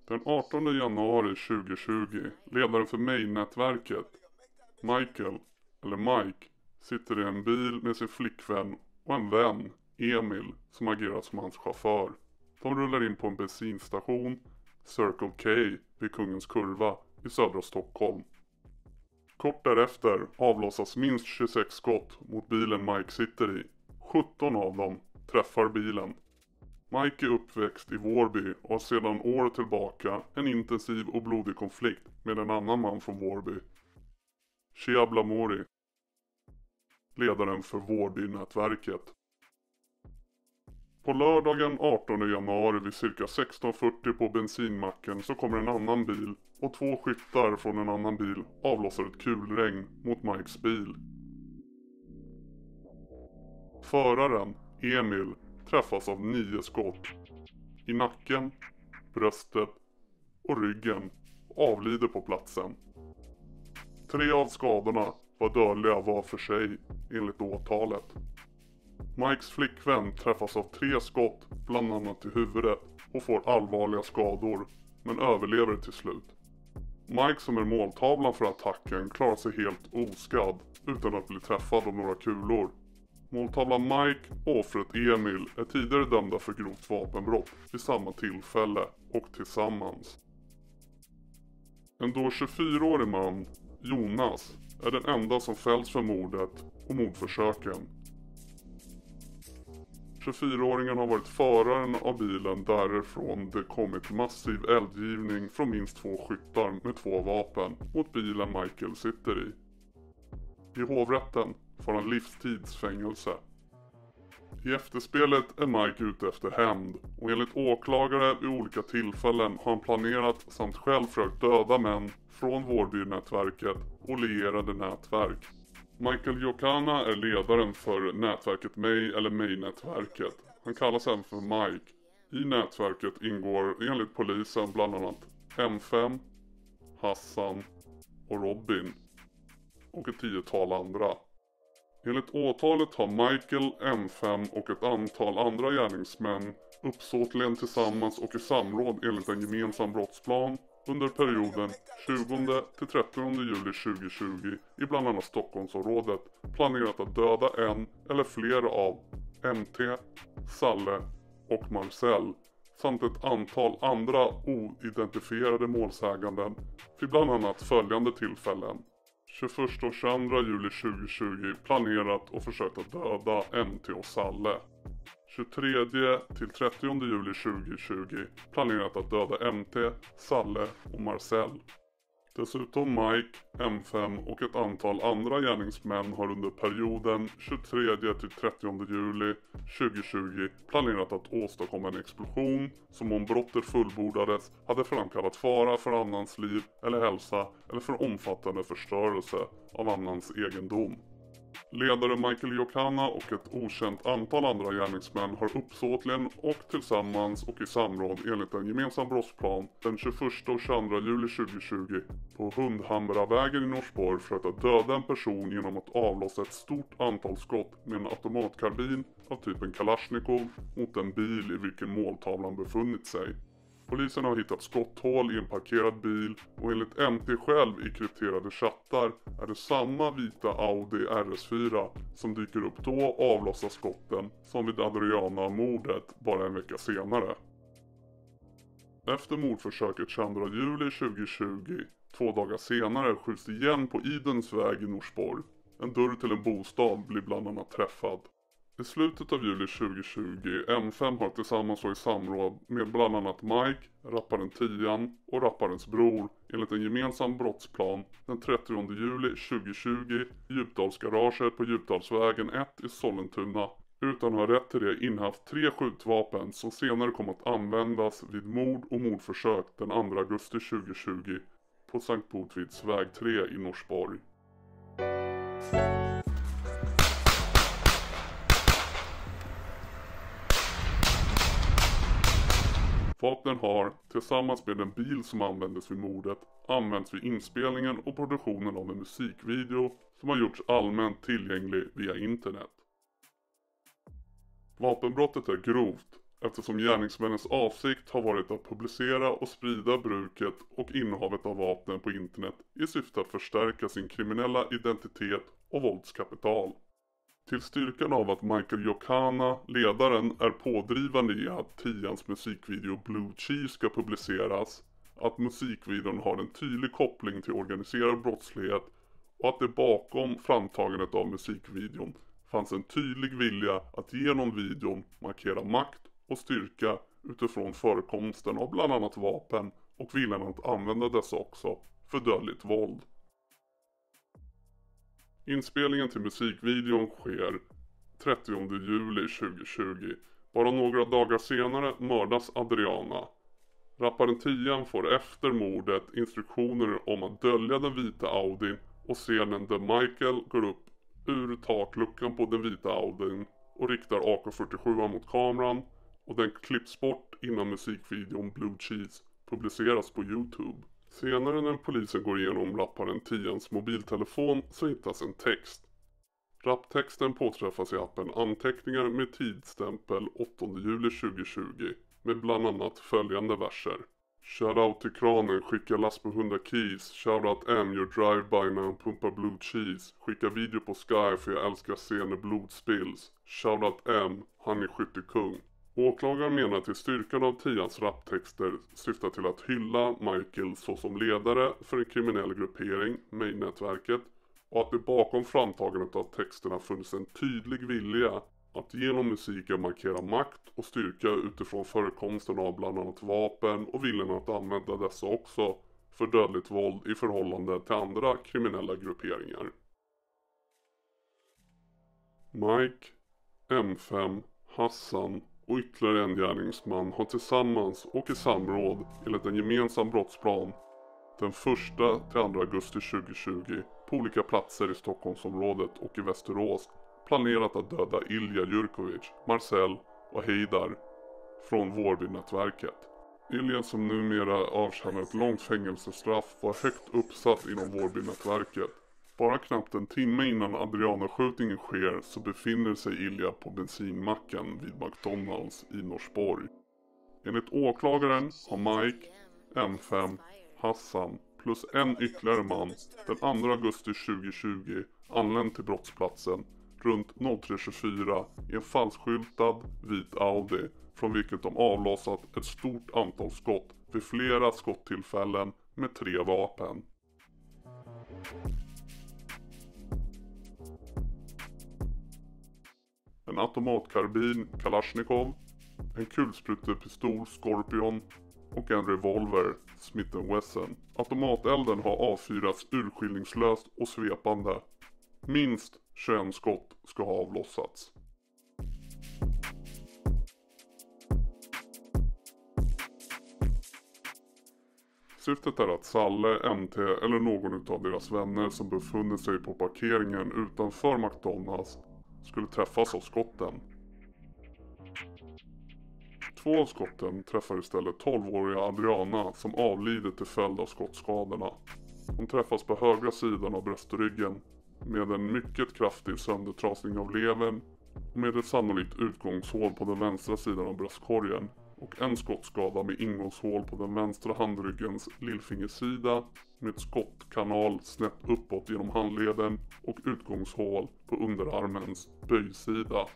Den 18 januari 2020, ledaren för May-nätverket, Michael, eller Mike, sitter i en bil med sin flickvän och en vän, Emil, som agerar som hans chaufför. De rullar in på en bensinstation, Circle K, vid Kungens Kurva i södra Stockholm. Kort därefter avlossas minst 26 skott mot bilen Mike sitter i. 17 av dem träffar bilen. Mike är uppväxt i Vårby och har sedan år tillbaka en intensiv och blodig konflikt med en annan man från Vårby. Shia Blamori, ledaren för Vårby-nätverket. På lördagen 18 januari vid cirka 16:40 på bensinmacken så kommer en annan bil och 2 skyttar från en annan bil avlossar ett kulregn mot Mikes bil. Föraren, Emil, träffas av 9 skott i nacken, bröstet och ryggen och avlider på platsen. 3 av skadorna var dödliga var för sig enligt åtalet. Mikes flickvän träffas av 3 skott bland annat i huvudet och får allvarliga skador men överlever till slut. Mike, som är måltavlan för attacken, klarar sig helt oskadd utan att bli träffad av några kulor. Måltavlan Mike och offret Emil är tidigare dömda för grovt vapenbrott vid samma tillfälle och tillsammans. En då 24-årig man, Jonas, är den enda som fälls för mordet och mordförsöken. 24-åringen har varit föraren av bilen därifrån det kommit massiv eldgivning från minst 2 skyttar med 2 vapen mot bilen Michael sitter i. I hovrätten får han livstidsfängelse. I efterspelet är Mike ute efter hämnd och enligt åklagare vid olika tillfällen har han planerat samt själv försökt döda män från Vårby-nätverket och lierade nätverk. Michael Jokana är ledaren för nätverket May eller May-nätverket. Han kallas även för Mike. I nätverket ingår enligt polisen bland annat M5, Hassan och Robin och ett 10-tal andra. Enligt åtalet har Michael, M5 och ett antal andra gärningsmän uppsåtligen tillsammans och i samråd enligt en gemensam brottsplan under perioden 20 till 30 juli 2020 i bland annat Stockholmsområdet planerat att döda en eller flera av MT, Salle och Marcel samt ett antal andra oidentifierade målsäganden vid bland annat följande tillfällen. 21 och 22 juli 2020 planerat och försökt att döda MT och Salle. 23 till 30 juli 2020 planerat att döda MT, Salle och Marcel. Dessutom Mike, M5 och ett antal andra gärningsmän har under perioden 23 till 30 juli 2020 planerat att åstadkomma en explosion som om brottet fullbordades hade framkallat fara för annans liv eller hälsa eller för omfattande förstörelse av annans egendom. Ledare Michael Jokana och ett okänt antal andra gärningsmän har uppsåtligen och tillsammans och i samråd enligt en gemensam brottsplan den 21 och 22 juli 2020 på Hundhamravägen i Norsborg för att döda en person genom att avlossa ett stort antal skott med en automatkarbin av typen Kalashnikov mot en bil i vilken måltavlan befunnit sig. Polisen har hittat skotthål i en parkerad bil och enligt MT själv i krypterade chattar är det samma vita Audi RS4 som dyker upp då och avlossar skotten som vid Adriana-mordet bara en vecka senare. Efter mordförsöket 22 juli 2020, 2 dagar senare, skjuts igen på Idens väg i Norsborg. En dörr till en bostad blir bland annat träffad. I slutet av juli 2020, M5 har tillsammans och i samråd med bland annat Mike, rapparen Tian och rapparens bror enligt en gemensam brottsplan den 30 juli 2020 i Djupdalsgaraget på Djupdalsvägen 1 i Sollentuna utan att ha rätt till det innehaft 3 skjutvapen som senare kom att användas vid mord och mordförsök den 2 augusti 2020 på Sankt Botvids väg 3 i Norsborg. Vapnen har, tillsammans med en bil som användes vid mordet, använts vid inspelningen och produktionen av en musikvideo som har gjorts allmänt tillgänglig via internet. Vapenbrottet är grovt eftersom gärningsmännens avsikt har varit att publicera och sprida bruket och innehavet av vapnen på internet i syfte att förstärka sin kriminella identitet och våldskapital. Till styrkan av att Michael Jokana, ledaren, är pådrivande i att Tians musikvideo Blue Cheese ska publiceras, att musikvideon har en tydlig koppling till organiserad brottslighet och att det bakom framtagandet av musikvideon fanns en tydlig vilja att genom videon markera makt och styrka utifrån förekomsten av bland annat vapen och viljan att använda dessa också för dödligt våld. Inspelningen till musikvideon sker 30 juli 2020. Bara några dagar senare mördas Adriana. Rapparen Tian får efter mordet instruktioner om att dölja den vita Audin och scenen där Michael går upp ur takluckan på den vita Audin och riktar AK-47 mot kameran, och den klipps bort innan musikvideon Blue Cheese publiceras på YouTube. Senare när polisen går igenom rapparen Tians mobiltelefon så hittas en text. Rapptexten påträffas i appen Anteckningar med tidstämpel 8 juli 2020 med bland annat följande verser. Shoutout till kranen, skicka last på 100 keys. Shoutout M, your drive-by när han pumpar Blue Cheese. Skicka video på Sky för jag älskar scener blod spills. Shoutout M, han är skyttekung. Åklagaren menar att styrkan av Tians rapptexter syftar till att hylla Michael såsom ledare för en kriminell gruppering, Main-nätverket, och att det bakom framtagandet av texterna funnits en tydlig vilja att genom musiken markera makt och styrka utifrån förekomsten av bland annat vapen och viljan att använda dessa också för dödligt våld i förhållande till andra kriminella grupperingar. Mike, M5, Hassan och ytterligare en gärningsman har tillsammans och i samråd enligt en gemensam brottsplan den 1-2 augusti 2020 på olika platser i Stockholmsområdet och i Västerås planerat att döda Ilja Jurkovic, Marcel och Heidar från Vårbynätverket. Ilja, som numera avtjänar ett långt fängelsestraff, var högt uppsatt inom Vårbynätverket. Bara knappt en timme innan Adriana-skjutningen sker så befinner sig Ilja på bensinmacken vid McDonalds i Norsborg. Enligt åklagaren har Mike, M5, Hassan plus en ytterligare man den 2 augusti 2020 anlänt till brottsplatsen runt 03.24 i en falskskyltad vit Audi från vilket de avlossat ett stort antal skott vid flera skottillfällen med 3 vapen. En automatkarbin Kalashnikov, en kulsprutepistol Scorpion och en revolver Smith & Wesson. Automatelden har avfyrats urskillningslöst och svepande. Minst 21 skott ska ha avlossats. Syftet är att Salle, MT eller någon av deras vänner som befunnit sig på parkeringen utanför McDonalds skulle träffas av skotten. 2 av skotten träffar istället 12-åriga Adriana som avlidit till följd av skottskadorna. Hon träffas på högra sidan av bröstryggen med en mycket kraftig söndertrasning av levern och med ett sannolikt utgångshål på den vänstra sidan av bröstkorgen och en skottskada med ingångshål på den vänstra handryggens lillfingersida med skottkanal snett uppåt genom handleden och utgångshål på underarmens böjsida.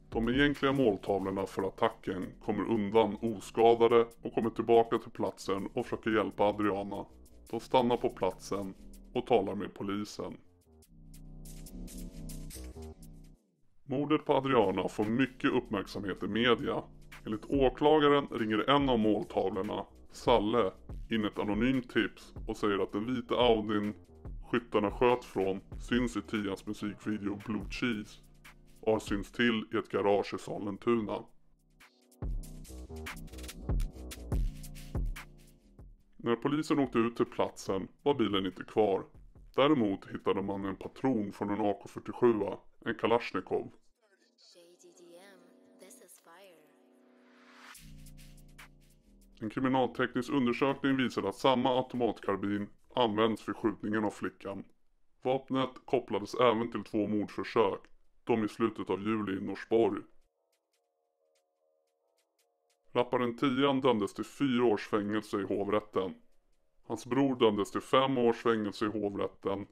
De egentliga måltavlorna för attacken kommer undan oskadade och kommer tillbaka till platsen och försöker hjälpa Adriana. De stannar på platsen och talar med polisen. Mordet på Adriana får mycket uppmärksamhet i media. Enligt åklagaren ringer en av måltavlorna, Salle, in ett anonymt tips och säger att den vita Audin skyttarna sköt från syns i Tians musikvideo Blue Cheese och har syns till i ett garage i Sollentuna. När polisen åkte ut till platsen var bilen inte kvar. Däremot hittade man en patron från en AK-47, en Kalashnikov. En kriminalteknisk undersökning visade att samma automatkarbin används vid skjutningen av flickan. Vapnet kopplades även till 2 mordförsök, de i slutet av juli i Norsborg. Rapparen Tian dömdes till 4 års fängelse i hovrätten. Hans bror dömdes till 5 års fängelse i hovrätten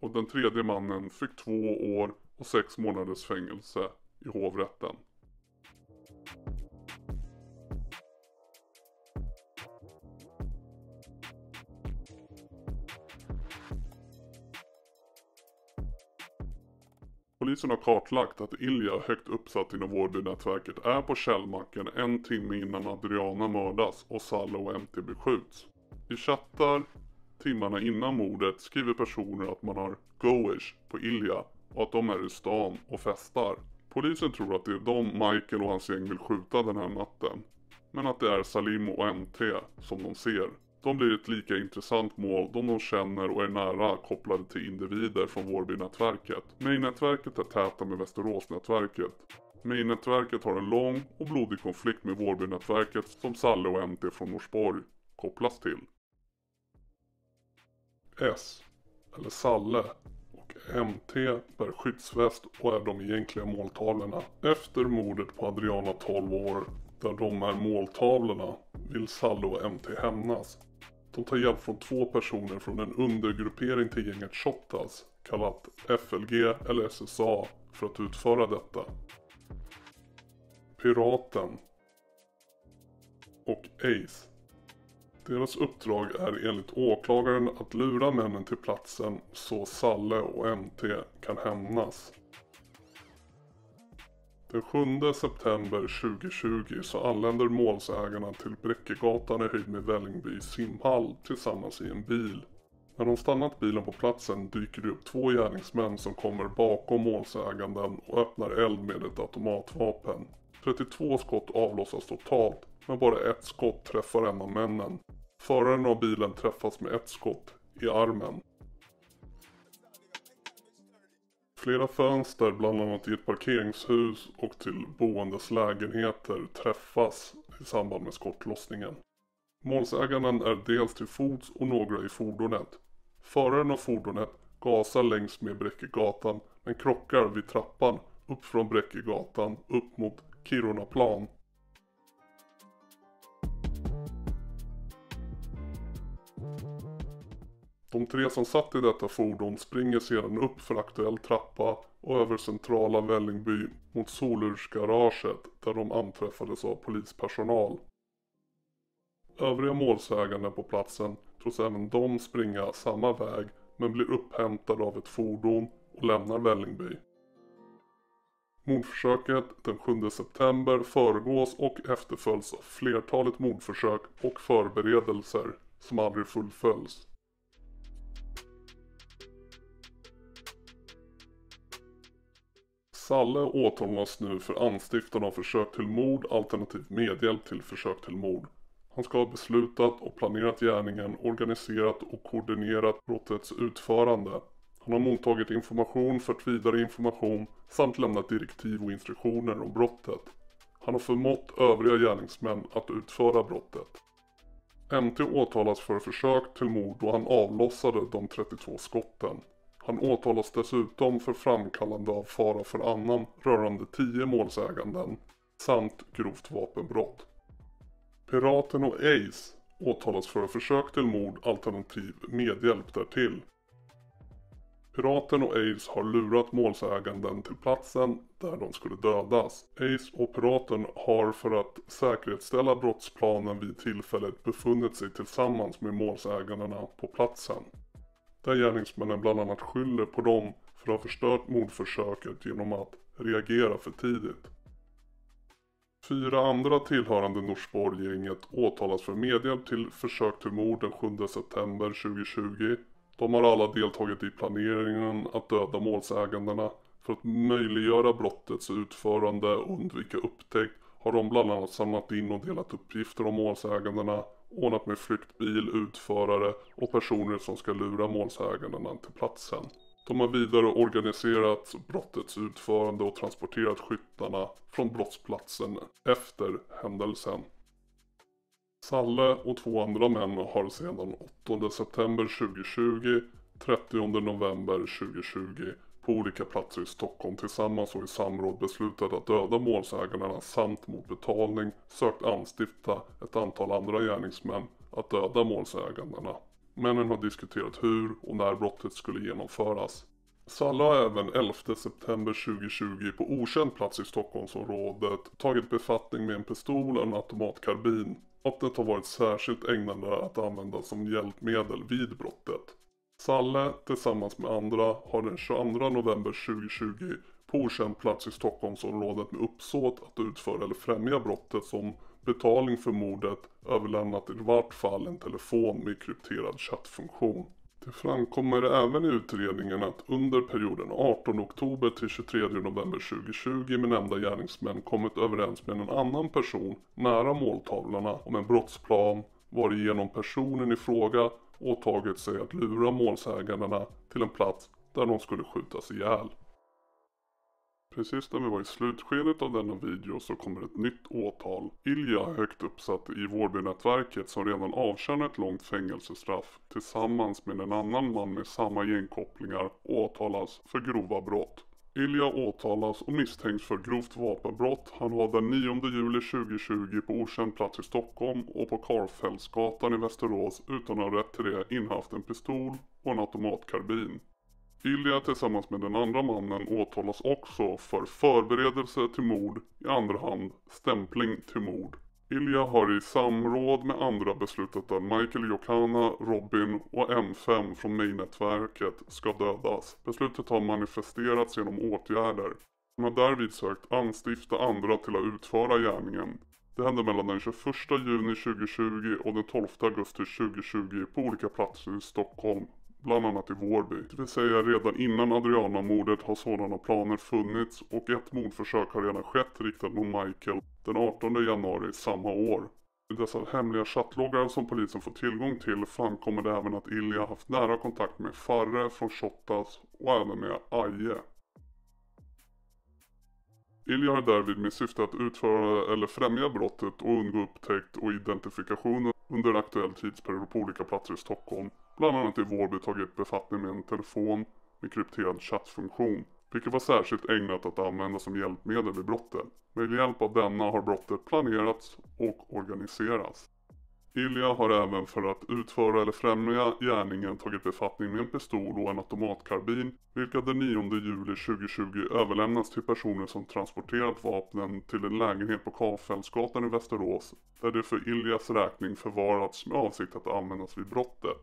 och den tredje mannen fick 2 år och 6 månaders fängelse i hovrätten. Polisen har kartlagt att Ilja, högt uppsatt inom Vårbynätverket, är på källmacken 1 timme innan Adriana mördas och Salle och MT beskjuts. I chattar timmarna innan mordet skriver personer att man har goish på Ilja och att de är i stan och festar. Polisen tror att det är de Michael och hans gäng vill skjuta den här natten, men att det är Salim och MT som de ser. De blir ett lika intressant mål då de känner och är nära kopplade till individer från Vårbynätverket. Main-nätverket är täta med Västeråsnätverket. Main-nätverket har en lång och blodig konflikt med Vårbynätverket som Salle och MT från Norsborg kopplas till. S, eller Salle, och MT bär skyddsväst och är de egentliga måltavlorna. Efter mordet på Adriana 12 år, där de är måltavlorna, vill Salle och MT hämnas. De tar hjälp från 2 personer från en undergruppering till gänget Shottaz, kallat FLG eller SSA, för att utföra detta. Piraten och Ace. Deras uppdrag är enligt åklagaren att lura männen till platsen så Salle och MT kan hämnas. Den 7 september 2020 så anländer målsägarna till Bräckegatan i höjd med Vällingby simhall tillsammans i en bil. När de stannat bilen på platsen dyker det upp 2 gärningsmän som kommer bakom målsäganden och öppnar eld med ett automatvapen. 32 skott avlossas totalt, men bara ett skott träffar en av männen. Föraren av bilen träffas med ett skott i armen. Flera fönster, bland annat i ett parkeringshus och till boendes lägenheter, träffas i samband med skottlossningen. Målsäganden är dels till fots och några i fordonet. Föraren av fordonet gasar längs med Bräckegatan men krockar vid trappan upp från Bräckegatan upp mot Kirunaplan. De 3 som satt i detta fordon springer sedan upp för aktuell trappa och över centrala Vällingby mot Solursgaraget där de anträffades av polispersonal. Övriga målsägande på platsen tros även de springa samma väg men blir upphämtade av ett fordon och lämnar Vällingby. Mordförsöket den 7 september föregås och efterföljs av flertalet mordförsök och förberedelser som aldrig fullföljs. Salle åtalas nu för anstiftan av försök till mord alternativt medhjälp till försök till mord. Han ska ha beslutat och planerat gärningen, organiserat och koordinerat brottets utförande. Han har mottagit information, fört vidare information samt lämnat direktiv och instruktioner om brottet. Han har förmått övriga gärningsmän att utföra brottet. MT åtalas för försök till mord då han avlossade de 32 skotten. Han åtalas dessutom för framkallande av fara för annan rörande 10 målsäganden samt grovt vapenbrott. Piraten och Ace åtalas för försök till mord alternativ medhjälp därtill. Piraten och Ace har lurat målsäganden till platsen där de skulle dödas. Ace och Piraten har för att säkerhetsställa brottsplanen vid tillfället befunnit sig tillsammans med målsägandena på platsen. Där gärningsmännen bland annat skyller på dem för att ha förstört mordförsöket genom att reagera för tidigt. 4 andra tillhörande Norsborg-gänget åtalas för medhjälp till försök till mord den 7 september 2020. De har alla deltagit i planeringen att döda målsägandena. För att möjliggöra brottets utförande och undvika upptäckt har de bland annat samlat in och delat uppgifter om målsägandena, ordnat med flyktbil, utförare och personer som ska lura målsägandena till platsen. De har vidare organiserat brottets utförande och transporterat skyttarna från brottsplatsen efter händelsen. Salle och 2 andra män har sedan 8 september 2020, 30 november 2020, på olika platser i Stockholm tillsammans och i samråd beslutat att döda målsägandena samt mot betalning sökt anstifta ett antal andra gärningsmän att döda målsägandena. Männen har diskuterat hur och när brottet skulle genomföras. Salle har även 11 september 2020 på okänd plats i Stockholmsområdet tagit befattning med en pistol och en automatkarbin. Vapnet har varit särskilt ägnade att användas som hjälpmedel vid brottet. Salle tillsammans med andra har den 22 november 2020 på okänd plats i Stockholmsområdet med uppsåt att utföra eller främja brottet som betalning för mordet överlämnat i vart fall en telefon med krypterad chattfunktion. Det framkommer även i utredningen att under perioden 18 oktober till 23 november 2020 med nämnda gärningsmän kommit överens med en annan person nära måltavlorna om en brottsplan varigenom personen i fråga åtagit sig att lura målsägandena till en plats där de skulle skjutas ihjäl. Precis när vi var i slutskedet av denna video så kommer ett nytt åtal. Ilja högt uppsatt i Vårbynätverket som redan avtjänar ett långt fängelsestraff tillsammans med en annan man med samma gängkopplingar åtalas för grova brott. Ilja åtalas och misstänks för grovt vapenbrott. Han har den 9 juli 2020 på okänd plats i Stockholm och på Karlfeldsgatan i Västerås utan att ha rätt till det innehaft en pistol och en automatkarbin. Ilja tillsammans med den andra mannen åtalas också för förberedelse till mord, i andra hand stämpling till mord. Ilja har i samråd med andra beslutat att Michael Jokana, Robin och M5 från Main-nätverket ska dödas. Beslutet har manifesterats genom åtgärder. Han har därvid sökt anstifta andra till att utföra gärningen. Det hände mellan den 21 juni 2020 och den 12 augusti 2020 på olika platser i Stockholm. Bland annat i Vårby. Det vill säga redan innan Adriana-mordet har sådana planer funnits och ett mordförsök har redan skett riktat mot Michael den 18 januari samma år. I dessa hemliga chattloggar som polisen får tillgång till framkommer det även att Ilja haft nära kontakt med Farre från Shottaz och även med Aje. Ilja har därvid med syfte att utföra eller främja brottet och undgå upptäckt och identifikation under en aktuell tidsperiod på olika platser i Stockholm. Bland annat i Vårby tagit befattning med en telefon med krypterad chattfunktion, vilket var särskilt ägnat att användas som hjälpmedel vid brottet. Med hjälp av denna har brottet planerats och organiserats. Ilja har även för att utföra eller främja gärningen tagit befattning med en pistol och en automatkarbin, vilka den 9 juli 2020 överlämnas till personer som transporterat vapnen till en lägenhet på Karlfeldsgatan i Västerås, där det för Iljas räkning förvarats med avsikt att användas vid brottet.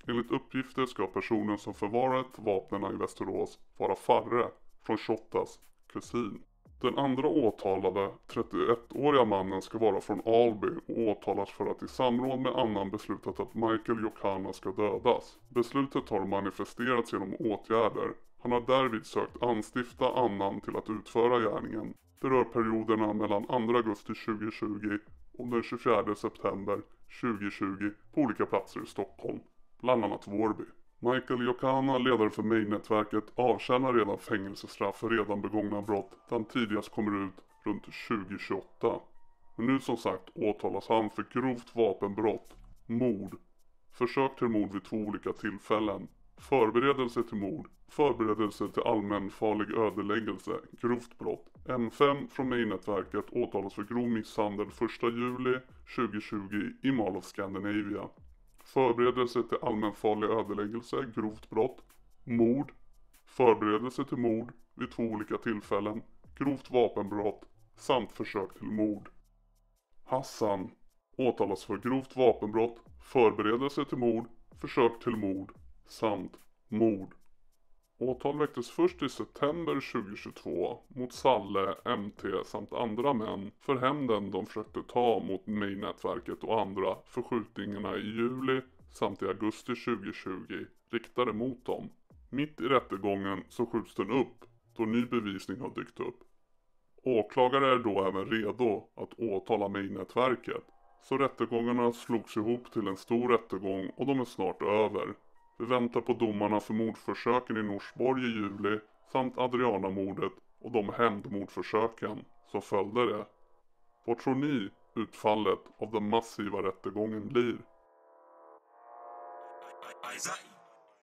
Enligt uppgifter ska personen som förvarat vapnen i Västerås vara Farre från Shottaz kusin. Den andra åtalade, 31-åriga mannen, ska vara från Alby och åtalas för att i samråd med annan beslutat att Michael Jokana ska dödas. Beslutet har manifesterats genom åtgärder. Han har därvid sökt anstifta annan till att utföra gärningen. Det rör perioderna mellan 2 augusti 2020 och den 24 september 2020 på olika platser i Stockholm, bland annat Vårby. Michael Jokana, ledare för Main-nätverket, avtjänar redan fängelsestraff för redan begångna brott där han tidigast kommer ut runt 2028. Men nu som sagt åtalas han för grovt vapenbrott, mord, försök till mord vid 2 olika tillfällen, förberedelse till mord, förberedelse till allmänfarlig ödeläggelse, grovt brott. M5 från Main-nätverket åtalas för grov misshandel 1 juli 2020 i Mall of Scandinavia. Förberedelse till allmänfarlig ödeläggelse, grovt brott, mord, förberedelse till mord vid 2 olika tillfällen, grovt vapenbrott samt försök till mord. Hassan åtalas för grovt vapenbrott, förberedelse till mord, försök till mord samt mord. Åtal väcktes först i september 2022 mot Salle, MT samt andra män för hämnden de försökte ta mot Main-nätverket och andra för skjutningarna i juli samt i augusti 2020 riktade mot dem. Mitt i rättegången så skjuts den upp då ny bevisning har dykt upp. Åklagare är då även redo att åtala Main-nätverket, så rättegångarna slogs ihop till en stor rättegång och de är snart över. Vi väntar på domarna för mordförsöken i Norsborg i juli samt Adriana-mordet och de hämndmordförsöken som följde det. Vad tror ni utfallet av den massiva rättegången blir?